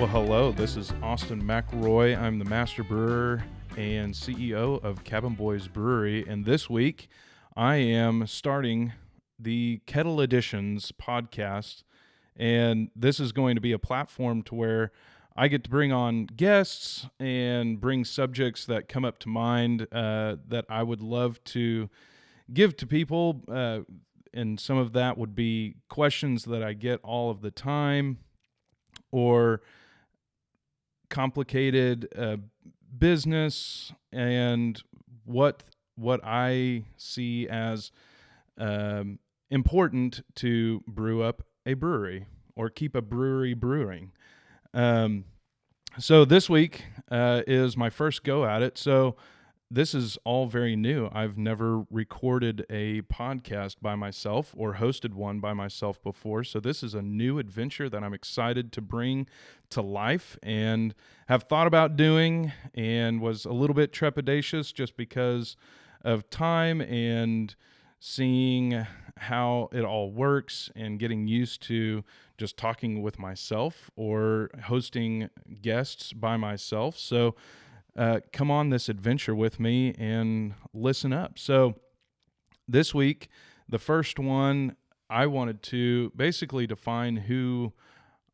Well, hello, this is Austin McIlroy. I'm the master brewer and CEO of Cabin Boys Brewery, and this week I am starting the Kettle Additions podcast, and this is going to be a platform to where I get to bring on guests and bring subjects that come up to mind that I would love to give to people, and some of that would be questions that I get all of the time, or complicated business and what I see as important to brew up a brewery or keep a brewery brewing. So this week is my first go at it. So this is all very new. I've never recorded a podcast by myself or hosted one by myself before. So this is a new adventure that I'm excited to bring to life and have thought about doing, and was a little bit trepidatious just because of time and seeing how it all works and getting used to just talking with myself or hosting guests by myself. So come on this adventure with me and listen up. So this week, the first one, I wanted to basically define who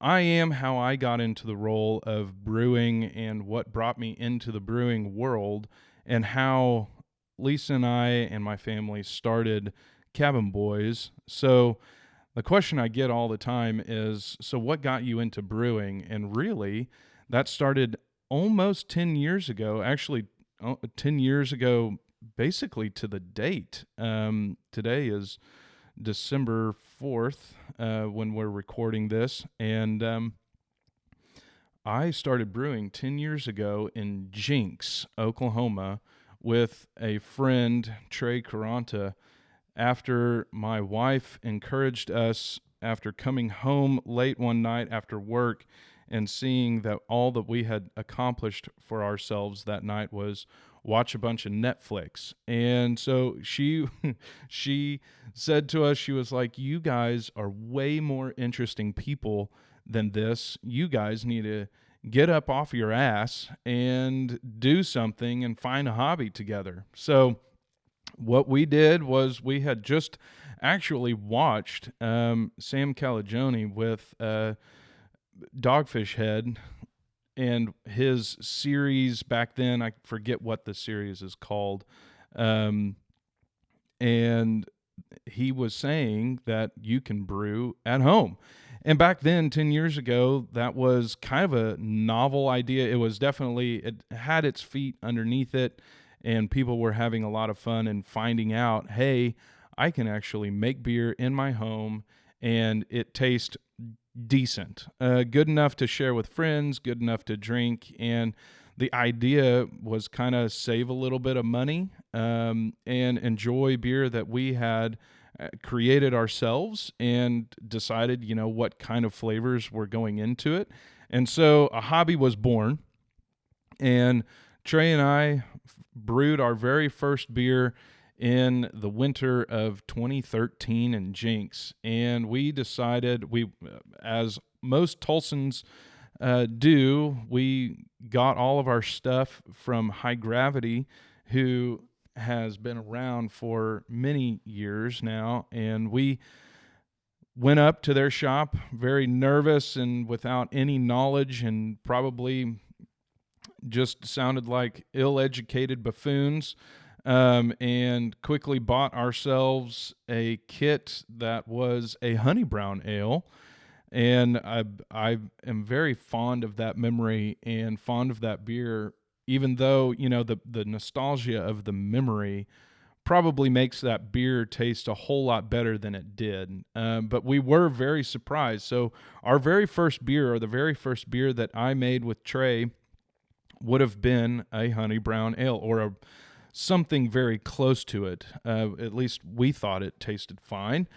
I am, how I got into the role of brewing, and what brought me into the brewing world, and how Lisa and I and my family started Cabin Boys. So the question I get all the time is, so what got you into brewing? And really, that started almost 10 years ago, actually 10 years ago, basically to the date. Today is December 4th when we're recording this, and I started brewing 10 years ago in Jinx, Oklahoma, with a friend, Trey Caranta, after my wife encouraged us after coming home late one night after work and seeing that all that we had accomplished for ourselves that night was watch a bunch of Netflix. And so she said to us, she was like, "You guys are way more interesting people than this. You guys need to get up off your ass and do something and find a hobby together." So what we did was we had just actually watched Sam Calagione with Dogfish Head and his series back then. I forget what the series is called. And he was saying that you can brew at home. And back then, 10 years ago, that was kind of a novel idea. It was definitely, it had its feet underneath it, and people were having a lot of fun and finding out, hey, I can actually make beer in my home and it tastes decent, good enough to share with friends, good enough to drink. And the idea was kind of save a little bit of money and enjoy beer that we had created ourselves and decided, what kind of flavors were going into it. And so a hobby was born, and Trey and I brewed our very first beer in the winter of 2013 in Jinx, and we decided, as most Tulsans do, we got all of our stuff from High Gravity, who has been around for many years now, and we went up to their shop very nervous and without any knowledge, and probably just sounded like ill-educated buffoons, and quickly bought ourselves a kit that was a honey brown ale. And I am very fond of that memory and fond of that beer, even though, the nostalgia of the memory probably makes that beer taste a whole lot better than it did. But we were very surprised. So our very first beer, or the very first beer that I made with Trey, would have been a honey brown ale, or something very close to it. At least we thought it tasted fine.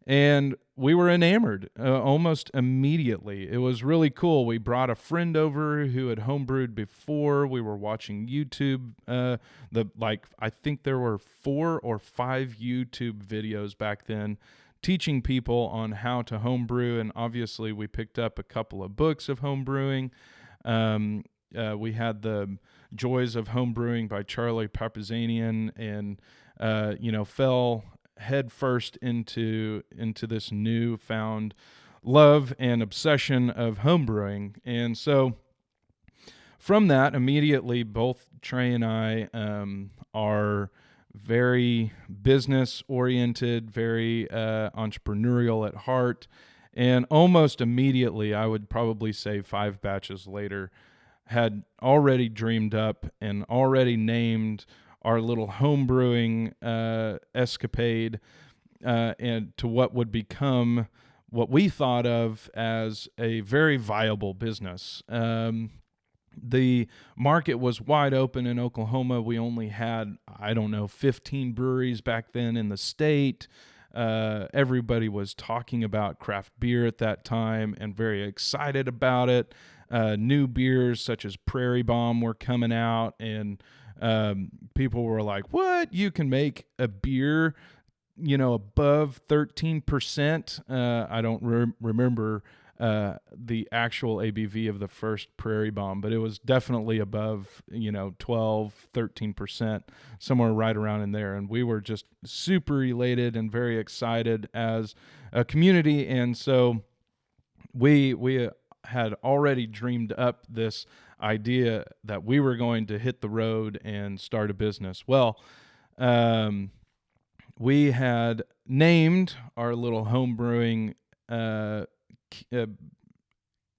And we were enamored almost immediately. It was really cool. We brought a friend over who had homebrewed before. We were watching YouTube. I think there were 4 or 5 YouTube videos back then teaching people on how to homebrew. And obviously, we picked up a couple of books of homebrewing. We had the Joys of Homebrewing by Charlie Papazanian, and fell headfirst into this newfound love and obsession of homebrewing. And so from that, immediately, both Trey and I are very business oriented, very entrepreneurial at heart. And almost immediately, I would probably say 5 batches later, had already dreamed up and already named our little home brewing escapade and to what would become what we thought of as a very viable business. The market was wide open in Oklahoma. We only had, 15 breweries back then in the state. Everybody was talking about craft beer at that time and very excited about it. New beers such as Prairie Bomb were coming out, and people were like, what? You can make a beer, above 13%. I don't remember the actual ABV of the first Prairie Bomb, but it was definitely above, 12, 13%, somewhere right around in there. And we were just super elated and very excited as a community. And so we had already dreamed up this idea that we were going to hit the road and start a business. Well, we had named our little home brewing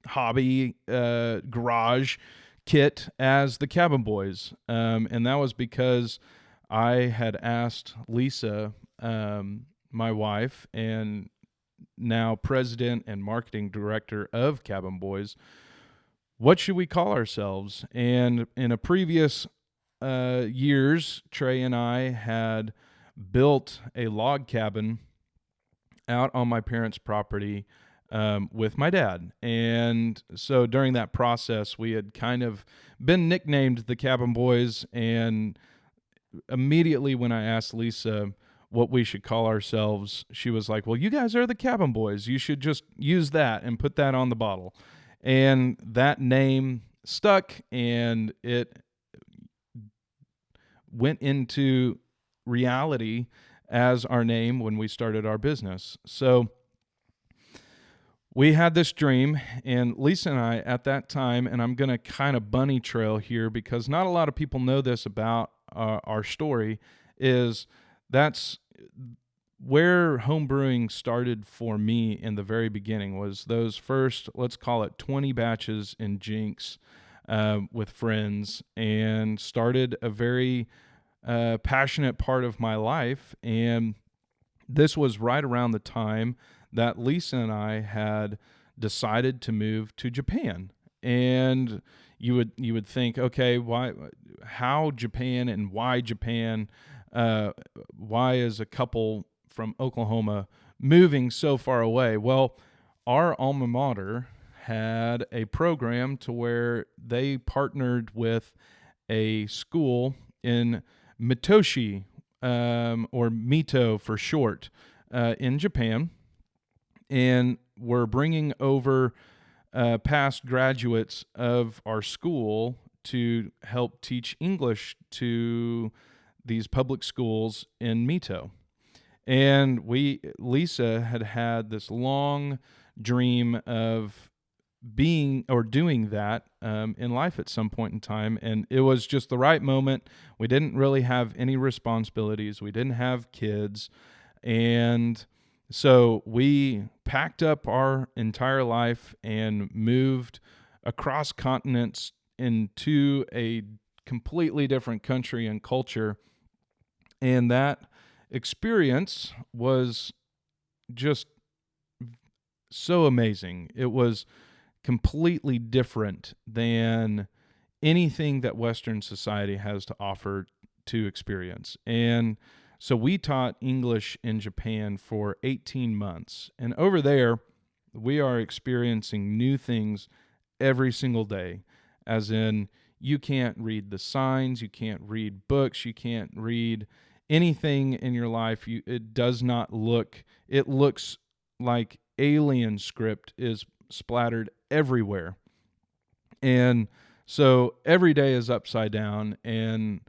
hobby garage kit as the Cabin Boys, and that was because I had asked Lisa, my wife and now president and marketing director of Cabin Boys, what should we call ourselves? And in a previous years, Trey and I had built a log cabin out on my parents' property with my dad. And so during that process, we had kind of been nicknamed the Cabin Boys. And immediately when I asked Lisa what we should call ourselves, she was like, well, you guys are the Cabin Boys. You should just use that and put that on the bottle. And that name stuck, and it went into reality as our name when we started our business. So we had this dream, and Lisa and I at that time, and I'm going to kind of bunny trail here because not a lot of people know this about our story, is that's where home brewing started for me in the very beginning. Was those first, let's call it 20 batches in Jinx with friends, and started a very passionate part of my life. And this was right around the time that Lisa and I had decided to move to Japan. And you would think, okay, how Japan and why Japan? Why is a couple from Oklahoma moving so far away? Well, our alma mater had a program to where they partnered with a school in Mitoshi, or Mito for short, in Japan, and we're bringing over past graduates of our school to help teach English to these public schools in Mito. And Lisa had this long dream of being or doing that in life at some point in time, and it was just the right moment. We didn't really have any responsibilities. We didn't have kids, and so we packed up our entire life and moved across continents into a completely different country and culture. And that experience was just so amazing. It was completely different than anything that Western society has to offer to experience. And so we taught English in Japan for 18 months. And over there, we are experiencing new things every single day, as in you can't read the signs, you can't read books, you can't read anything in your life, it does not look, it looks like alien script is splattered everywhere. And so every day is upside down, and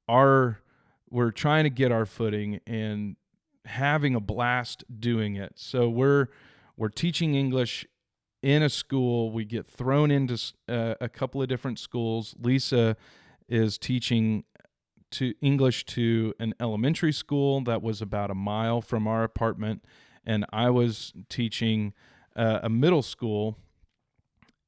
our we're trying to get our footing and having a blast doing it. So we're teaching English in a school. We get thrown into a couple of different schools. Lisa is teaching to English to an elementary school that was about a mile from our apartment, and I was teaching a middle school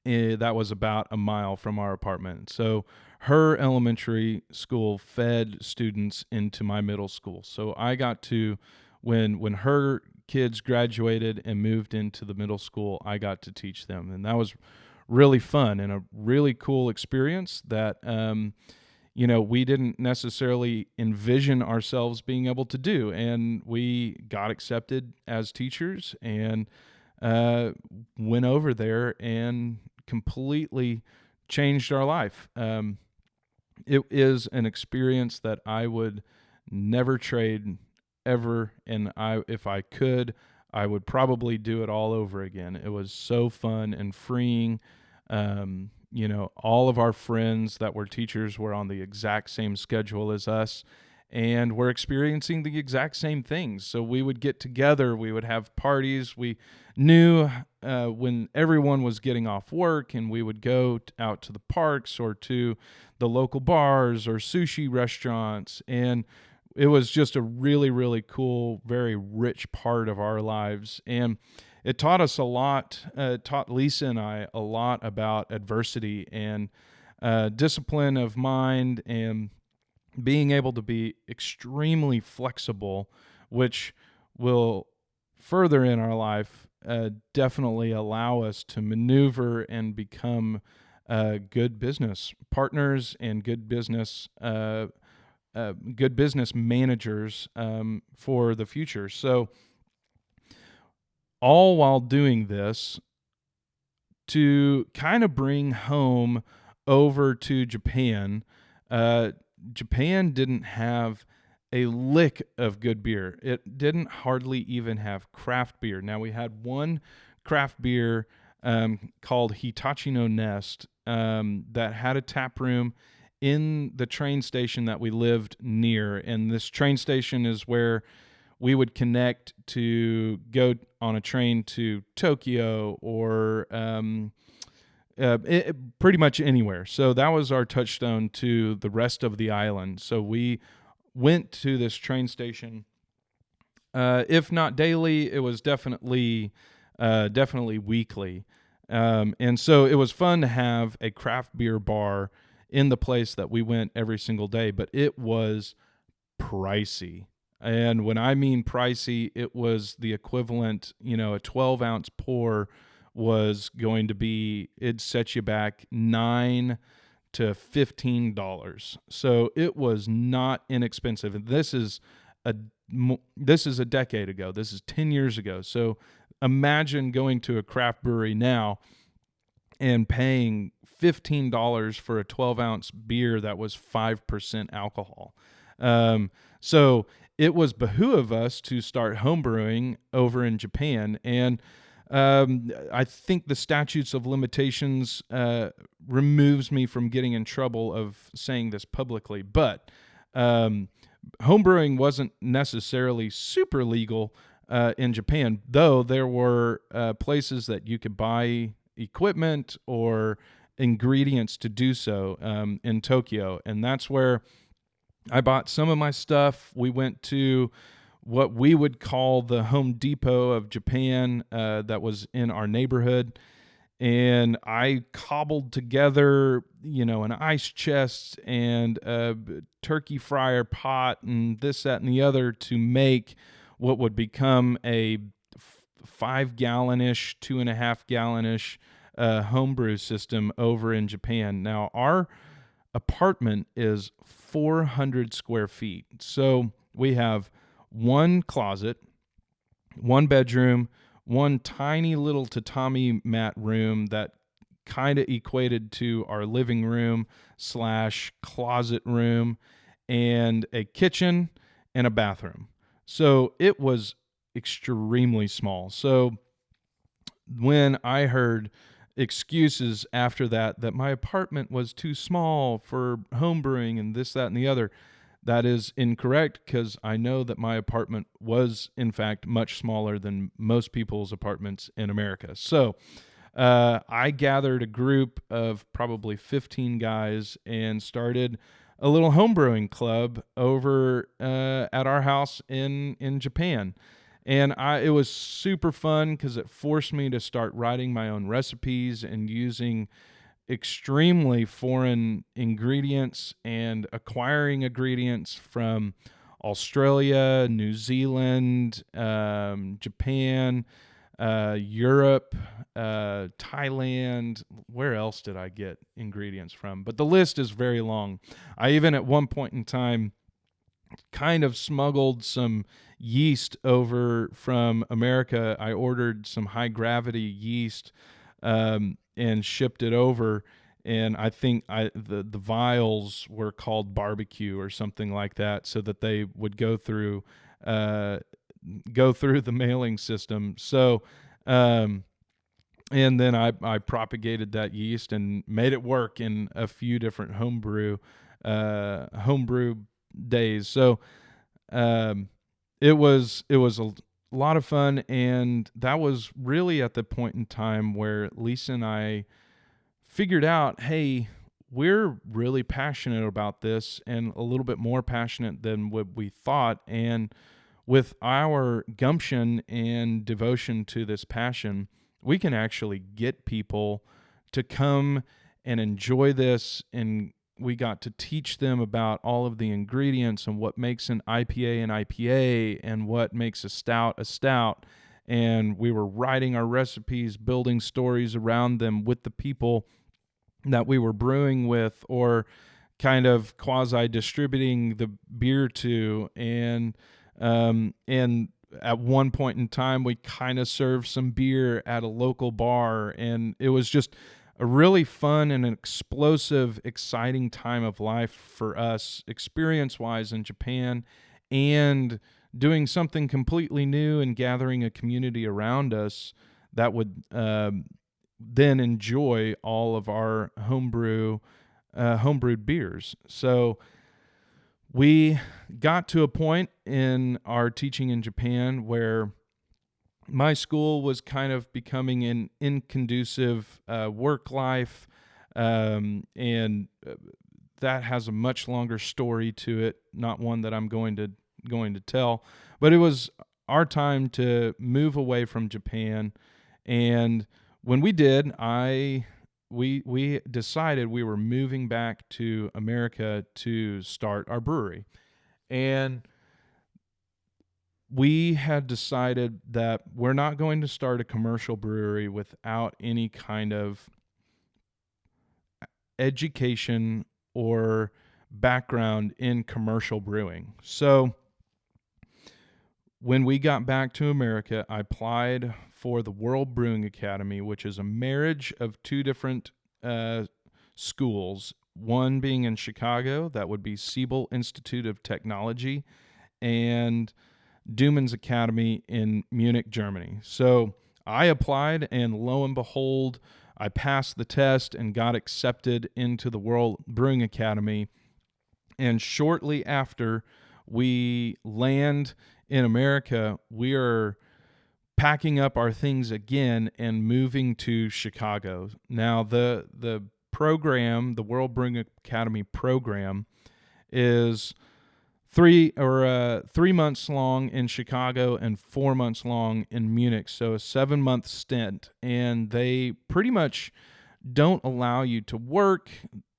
that was about a mile from our apartment. So her elementary school fed students into my middle school. So I got to, when her kids graduated and moved into the middle school, I got to teach them. And that was really fun and a really cool experience that, we didn't necessarily envision ourselves being able to do. And we got accepted as teachers and went over there and completely changed our life. It is an experience that I would never trade ever, and if I could, I would probably do it all over again. It was so fun and freeing. All of our friends that were teachers were on the exact same schedule as us, and we're experiencing the exact same things. So we would get together, we would have parties. We knew when everyone was getting off work, and we would go out to the parks or to the local bars or sushi restaurants. And it was just a really, really cool, very rich part of our lives. And it taught us a lot, taught Lisa and I a lot about adversity and discipline of mind and being able to be extremely flexible, which will further in our life definitely allow us to maneuver and become good business partners and good business managers for the future. So all while doing this, to kind of bring home over to Japan, Japan didn't have a lick of good beer. It didn't hardly even have craft beer. Now, we had one craft beer called Hitachi no Nest that had a tap room in the train station that we lived near. And this train station is where we would connect to go on a train to Tokyo or pretty much anywhere. So that was our touchstone to the rest of the island. So we went to this train station, if not daily, it was definitely weekly. And so it was fun to have a craft beer bar in the place that we went every single day, but it was pricey. And when I mean pricey, it was the equivalent, a 12-ounce pour was going to be, it'd set you back $9 to $15. So it was not inexpensive. And this is a decade ago. This is 10 years ago. So imagine going to a craft brewery now and paying $15 for a 12-ounce beer that was 5% alcohol. So it was behoove us to start homebrewing over in Japan. And I think the statutes of limitations removes me from getting in trouble of saying this publicly. But homebrewing wasn't necessarily super legal in Japan, though there were places that you could buy equipment or ingredients to do so in Tokyo. And that's where I bought some of my stuff. We went to what we would call the Home Depot of Japan that was in our neighborhood. And I cobbled together, an ice chest and a turkey fryer pot and this, that, and the other to make what would become a 5-gallon-ish, 2.5-gallon-ish homebrew system over in Japan. Now, our apartment is 400 square feet. So we have one closet, one bedroom, one tiny little tatami mat room that kind of equated to our living room / closet room, and a kitchen and a bathroom. So it was extremely small. So when I heard excuses after that my apartment was too small for homebrewing and this, that, and the other, that is incorrect, because I know that my apartment was, in fact, much smaller than most people's apartments in America. So I gathered a group of probably 15 guys and started a little homebrewing club over at our house in Japan. And it was super fun because it forced me to start writing my own recipes and using extremely foreign ingredients and acquiring ingredients from Australia, New Zealand, Japan, Europe, Thailand. Where else did I get ingredients from? But the list is very long. I even at one point in time kind of smuggled some yeast over from America. I ordered some high gravity yeast and shipped it over. And I think the vials were called barbecue or something like that, so that they would go through the mailing system. So, and then I propagated that yeast and made it work in a few different homebrew days. So, it was a lot of fun, and that was really at the point in time where Lisa and I figured out, hey, we're really passionate about this, and a little bit more passionate than what we thought. And with our gumption and devotion to this passion, we can actually get people to come and enjoy this. And we got to teach them about all of the ingredients and what makes an IPA an IPA and what makes a stout a stout. And we were writing our recipes, building stories around them with the people that we were brewing with, or kind of quasi distributing the beer to. And at one point in time, we kind of served some beer at a local bar, and it was just a really fun and explosive, exciting time of life for us, experience-wise, in Japan, and doing something completely new and gathering a community around us that would then enjoy all of our homebrewed beers. So we got to a point in our teaching in Japan where my school was kind of becoming an inconducive work life, and that has a much longer story to it, not one that I'm going to tell. But it was our time to move away from Japan, and when we did, we decided we were moving back to America to start our brewery. And we had decided that we're not going to start a commercial brewery without any kind of education or background in commercial brewing. So when we got back to America, I applied for the World Brewing Academy, which is a marriage of two different schools, one being in Chicago, that would be Siebel Institute of Technology, and Duman's Academy in Munich, Germany. So I applied, and lo and behold, I passed the test and got accepted into the World Brewing Academy. And shortly after we land in America, we are packing up our things again and moving to Chicago. Now, the program, the World Brewing Academy program, is 3 months long in Chicago and 4 months long in Munich. So a 7-month stint, and they pretty much don't allow you to work.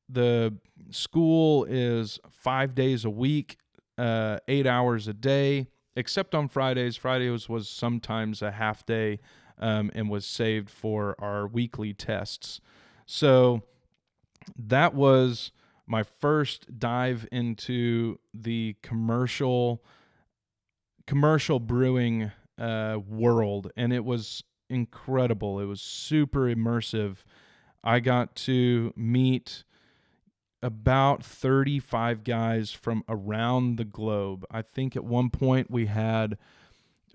The school is 5 days a week, 8 hours a day, except on Fridays. Fridays was sometimes a half day, and was saved for our weekly tests. So that was my first dive into the commercial brewing world, and it was incredible. It was super immersive. I got to meet about 35 guys from around the globe. I think at one point we had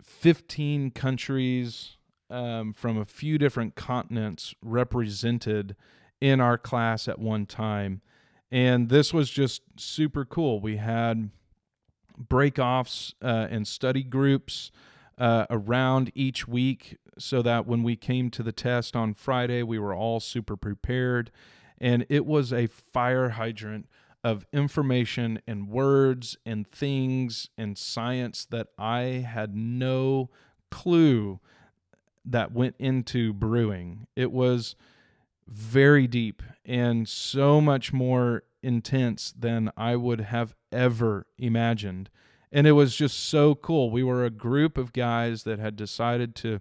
15 countries from a few different continents represented in our class at one time. And this was just super cool. We had break-offs and study groups around each week so that when we came to the test on Friday, we were all super prepared. And it was a fire hydrant of information and words and things and science that I had no clue that went into brewing. It was very deep and so much more intense than I would have ever imagined. And it was just so cool. We were a group of guys that had decided to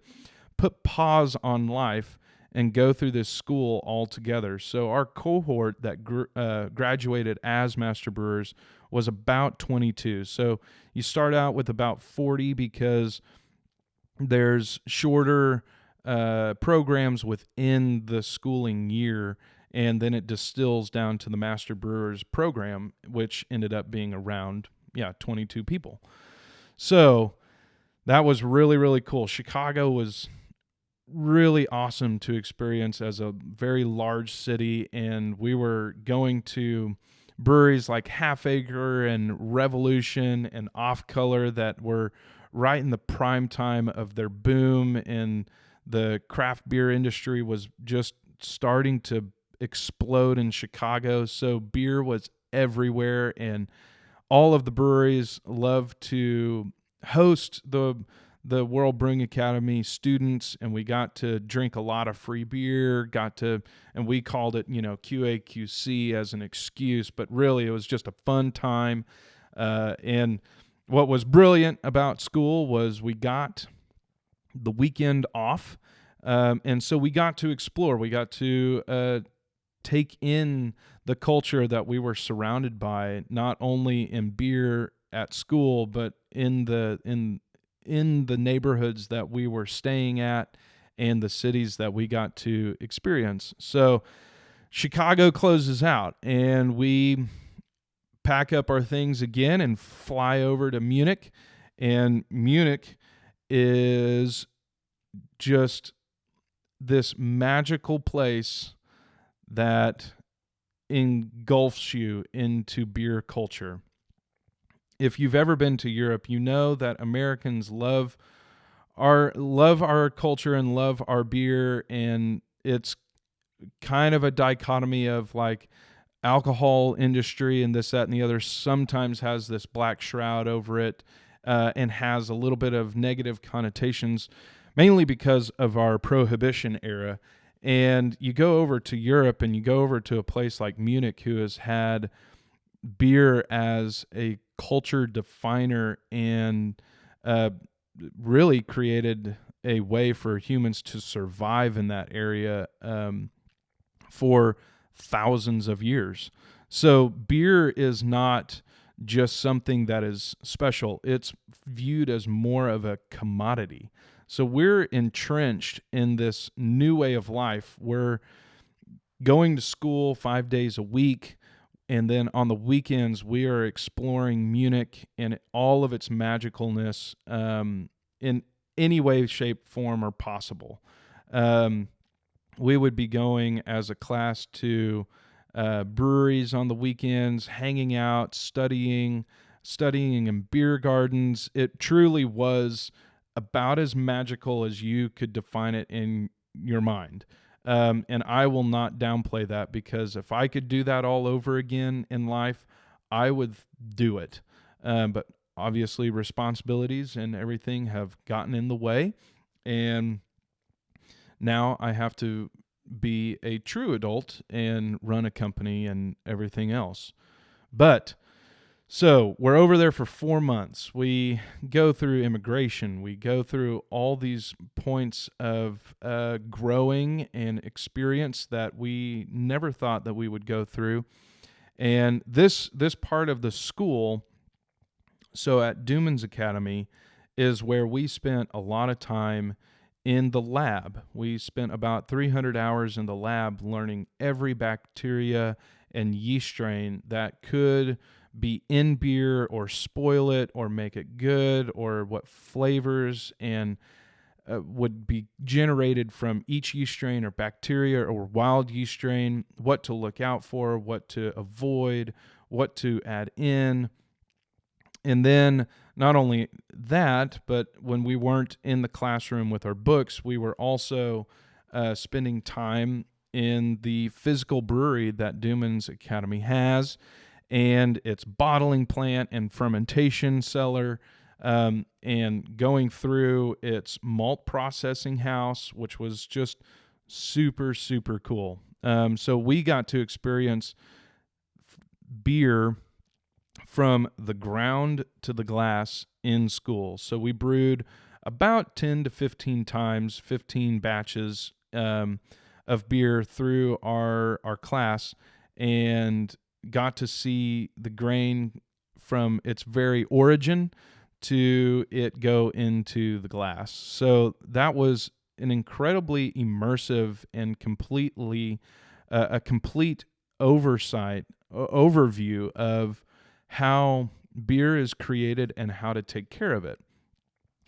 put pause on life and go through this school all together. So our cohort that graduated as master brewers was about 22. So you start out with about 40 because there's shorter programs within the schooling year, and then it distills down to the master brewers program, which ended up being around 22 people. So that was really, really cool. Chicago was really awesome to experience as a very large city, and we were going to breweries like Half Acre and Revolution and Off Color that were right in the prime time of their boom, and the craft beer industry was just starting to explode in Chicago. So beer was everywhere, and all of the breweries loved to host the World Brewing Academy students, and we got to drink a lot of free beer, and we called it, QA/QC as an excuse, but really it was just a fun time. And what was brilliant about school was we got the weekend off, and so we got to explore. We got to take in the culture that we were surrounded by, not only in beer at school, but in the neighborhoods that we were staying at and the cities that we got to experience. So Chicago closes out, and we pack up our things again and fly over to Munich. And Munich is just this magical place that engulfs you into beer culture. If you've ever been to Europe, you know that Americans love our culture and love our beer, and it's kind of a dichotomy of like alcohol industry and this, that, and the other sometimes has this black shroud over it, and has a little bit of negative connotations, mainly because of our prohibition era. And you go over to Europe and you go over to a place like Munich, who has had beer as a culture definer and really created a way for humans to survive in that area for thousands of years. So beer is not just something that is special. It's viewed as more of a commodity. So we're entrenched in this new way of life. We're going to school 5 days a week, and then on the weekends, we are exploring Munich and all of its magicalness in any way, shape, form, or possible. We would be going as a class to breweries on the weekends, hanging out, studying in beer gardens. It truly was about as magical as you could define it in your mind. And I will not downplay that, because if I could do that all over again in life, I would do it. But obviously responsibilities and everything have gotten in the way, and now I have to be a true adult and run a company and everything else. But so we're over there for 4 months. We go through immigration. We go through all these points of growing and experience that we never thought that we would go through. And this part of the school, so at Duman's Academy, is where we spent a lot of time in the lab. We spent about 300 hours in the lab learning every bacteria and yeast strain that could be in beer or spoil it or make it good, or what flavors and would be generated from each yeast strain or bacteria or wild yeast strain, what to look out for, what to avoid, what to add in. And then not only that, but when we weren't in the classroom with our books, we were also spending time in the physical brewery that Duman's Academy has, and its bottling plant and fermentation cellar, and going through its malt processing house, which was just super, super cool. So we got to experience beer from the ground to the glass in school. So we brewed about 10 to 15 times, 15 batches of beer through our class, and got to see the grain from its very origin to it go into the glass. So that was an incredibly immersive and completely a complete overview of how beer is created and how to take care of it,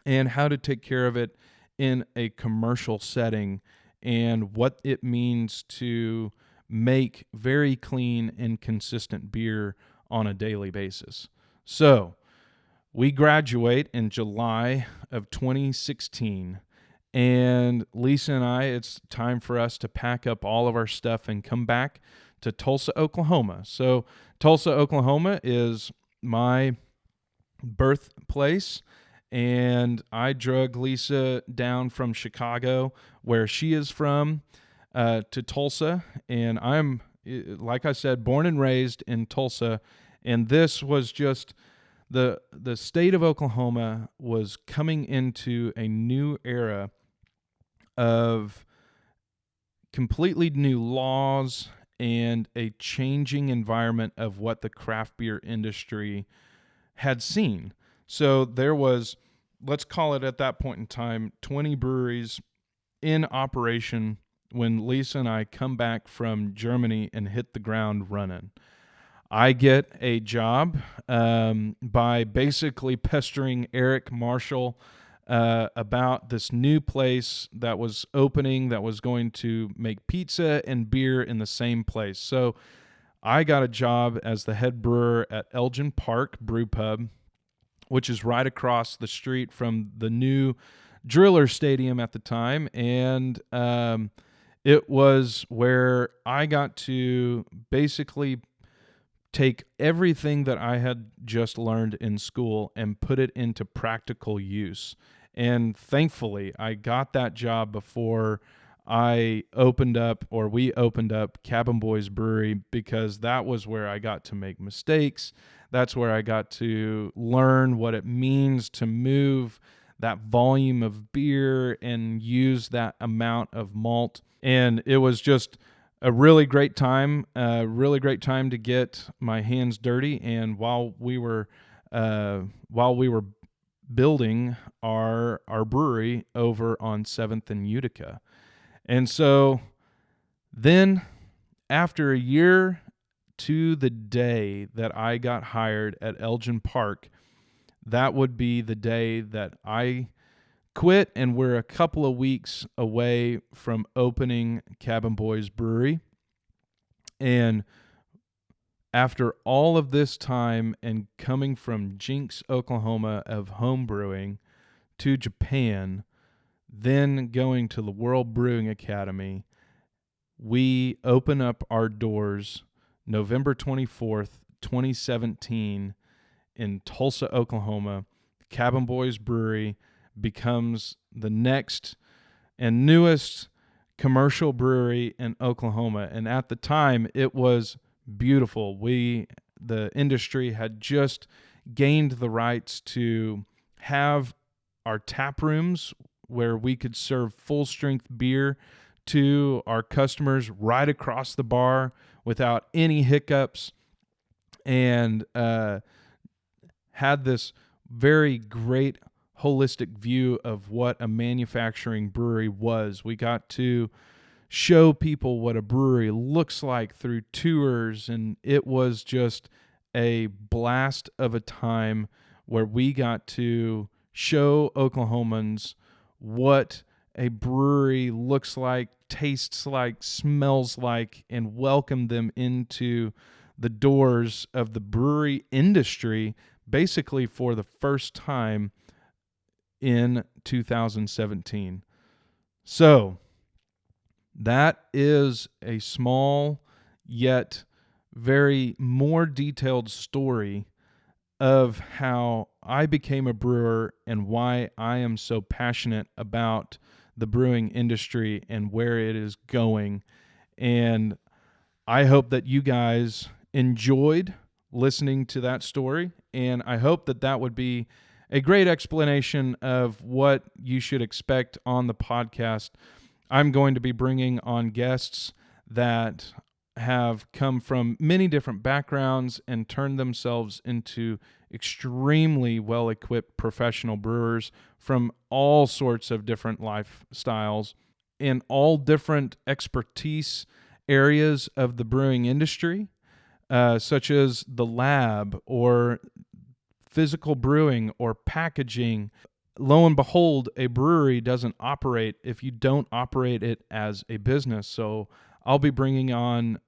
and how to take care of it in a commercial setting, and what it means to make very clean and consistent beer on a daily basis. So we graduate in July of 2016, and Lisa and I, it's time for us to pack up all of our stuff and come back to Tulsa, Oklahoma. So Tulsa, Oklahoma is my birthplace, and I drug Lisa down from Chicago, where she is from, to Tulsa. And I'm, like I said, born and raised in Tulsa, and this was just the state of Oklahoma was coming into a new era of completely new laws and a changing environment of what the craft beer industry had seen. So there was, let's call it at that point in time, 20 breweries in operation when Lisa and I come back from Germany and hit the ground running. I get a job by basically pestering Eric Marshall about this new place that was opening that was going to make pizza and beer in the same place. So I got a job as the head brewer at Elgin Park Brew Pub, which is right across the street from the new Driller Stadium at the time. And it was where I got to basically take everything that I had just learned in school and put it into practical use. And thankfully, I got that job before we opened up Cabin Boys Brewery, because that was where I got to make mistakes. That's where I got to learn what it means to move that volume of beer and use that amount of malt. And it was just a really great time to get my hands dirty. And while we were building our brewery over on 7th and Utica. And so then after a year to the day that I got hired at Elgin Park, that would be the day that I quit, and we're a couple of weeks away from opening Cabin Boys Brewery. And after all of this time and coming from Jinx, Oklahoma of home brewing to Japan, then going to the World Brewing Academy, we open up our doors November 24th, 2017 in Tulsa, Oklahoma. Cabin Boys Brewery becomes the next and newest commercial brewery in Oklahoma. And at the time, it was beautiful. The industry had just gained the rights to have our tap rooms where we could serve full strength beer to our customers right across the bar without any hiccups, and had this very great holistic view of what a manufacturing brewery was. We got to show people what a brewery looks like through tours. And it was just a blast of a time where we got to show Oklahomans what a brewery looks like, tastes like, smells like, and welcome them into the doors of the brewery industry basically for the first time in 2017. So that is a small yet very more detailed story of how I became a brewer and why I am so passionate about the brewing industry and where it is going. And I hope that you guys enjoyed listening to that story, and I hope that that would be a great explanation of what you should expect on the podcast. I'm going to be bringing on guests that have come from many different backgrounds and turned themselves into extremely well-equipped professional brewers from all sorts of different lifestyles in all different expertise areas of the brewing industry, such as the lab or physical brewing or packaging. Lo and behold, a brewery doesn't operate if you don't operate it as a business. So I'll be bringing on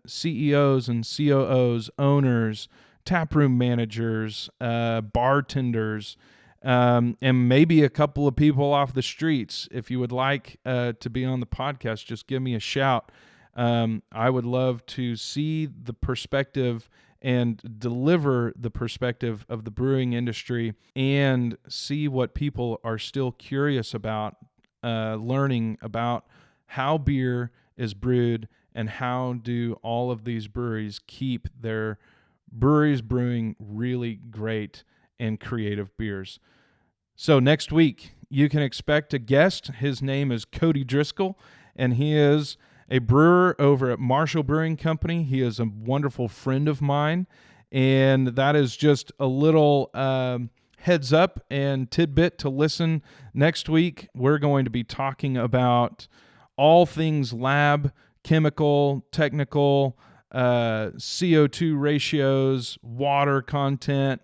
CEOs and COOs, owners, taproom managers, bartenders, and maybe a couple of people off the streets. If you would like to be on the podcast, just give me a shout. I would love to see the perspective and deliver the perspective of the brewing industry and see what people are still curious about, learning about how beer is brewed and how do all of these breweries keep their breweries brewing really great and creative beers. So next week, you can expect a guest. His name is Cody Driscoll, and he is a brewer over at Marshall Brewing Company. He is a wonderful friend of mine, and that is just a little heads up and tidbit to listen. Next week, we're going to be talking about all things lab, chemical, technical, CO2 ratios, water content,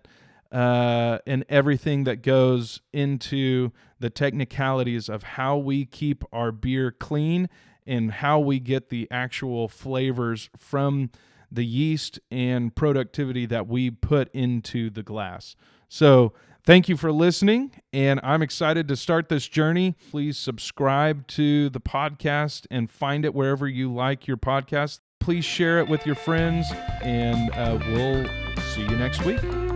and everything that goes into the technicalities of how we keep our beer clean and how we get the actual flavors from the yeast and productivity that we put into the glass. So thank you for listening, and I'm excited to start this journey. Please subscribe to the podcast and find it wherever you like your podcast. Please share it with your friends, and we'll see you next week.